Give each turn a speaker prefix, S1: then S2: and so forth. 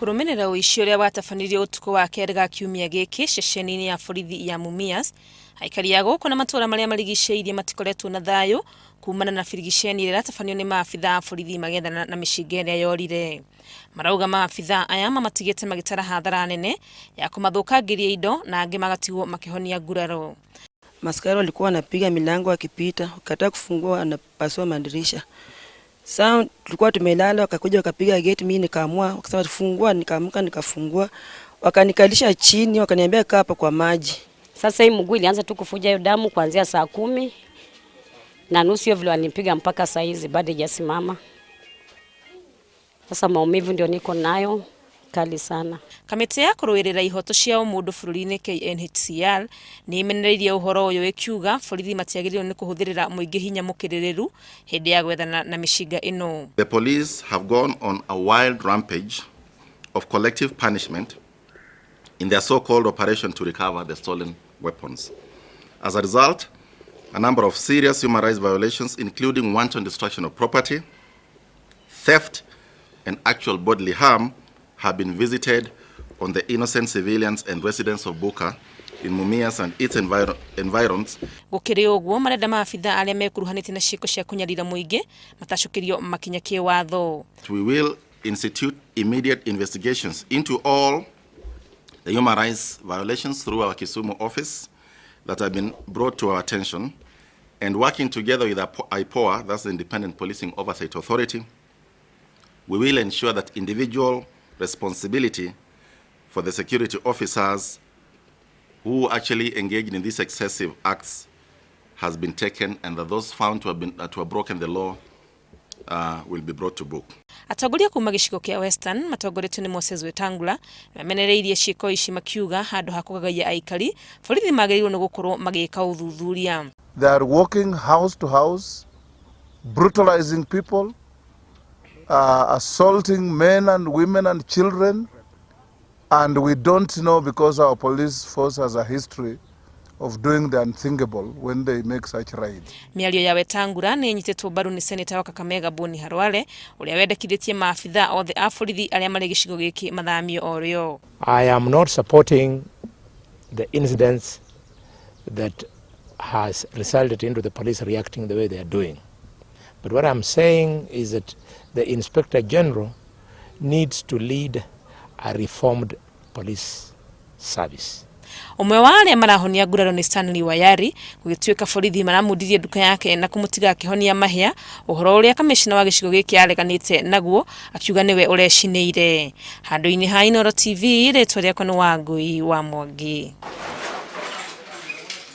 S1: Kurumenera uici uria watafanirio utuko wa keri ga kiumia giki ceceni-ini ya borithi ya Mumias, aikari ya guku na matura maria marigiceirie matikoretwo na thayu kumana na birigiceni iria ratafanio ni maabithaa borithi magethana na micinga iria yorire. Marauga maabithaa aya matigite magitara hathara nene ya kumathukangiria indo na angi magatigwo makihonia nguraro.
S2: Maskari walikuwa wanapiga milango akipita, wakataka kufungua anapasua madirisha. Sasa tulikuwa tumelala, wakakuja wakapiga gate, mimi nikaamua, wakasema tufungua, nikaamka nikafungua. Wakanikalisha chini, wakaniambia kaa hapa kwa maji.
S3: Sasa hii mguu ilianza tu kufuja hiyo damu kuanzia saa 10:30 hiyo vile walinipiga mpaka saa hizi bado hajasimama. Sasa maumivu ndio niko nayo kali sana.
S1: Kamiti ya kuruirira ihoto cia umundu bururi-ini KNHCR niimenereirio uhoro uyu ikiuga borithi matiagiririo ni kuhuthirira muingi hinya mukiririru hindi ya gwethana na micinga ino.
S4: The police have gone on a wild rampage of collective punishment in their so-called operation to recover the stolen weapons. As a result, a number of serious human rights violations, including wanton destruction of property, theft, and actual bodily harm, have been visited on the innocent civilians and residents of Buka in Mumias and its environs.
S1: Gukiri uguo marenda maabithaa aria mekuruhanite na ciiko cia kunyarira muingi matacukirio makinya kiwatho.
S4: We will institute immediate investigations into all the human rights violations through our Kisumu office that have been brought to our attention, and working together with IPOA, that's the Independent Policing Oversight Authority, we will ensure that individual responsibility for the security officers who actually engaged in these excessive acts has been taken, and that those found to have broken the law will be brought to book.
S1: Atongoria kuma gicigo kia Western matongoretio ni Moses Wetangula mamenereirie ciiko ici makiuga handu ha kugagaia aikari borithi magĩrĩirwo ni gukorwo magĩka uthuthuria.
S5: They are walking house to house, brutalizing people, assaulting men and women and children, and we don't know because our police force has a history of doing the unthinkable when they make such raids.
S1: Miario ya Wetangula ni nyitetwo mbaru ni Senator wa Kakamega Boni Harwale uria wendekithĩtie maabithaa othe a borithi aria marĩ gĩcigo gĩkĩ mathamio orĩo.
S6: I am not supporting the incidents that has resulted into the police reacting the way they are doing. But what I'm saying is that the Inspector General needs to lead a reformed police service.
S1: Umwe wa aria marahonia nguraro ni Stanley Wayari gugituika borithi maramundirie nduka yake na kumutiga akihonia mahia, uhoro uria kamishina wa gicigo giki areganite naguo akiuga niwe urecineire. Handu-ini ha Inooro TV ritwa riakwa ni Wangui wa Mwangi.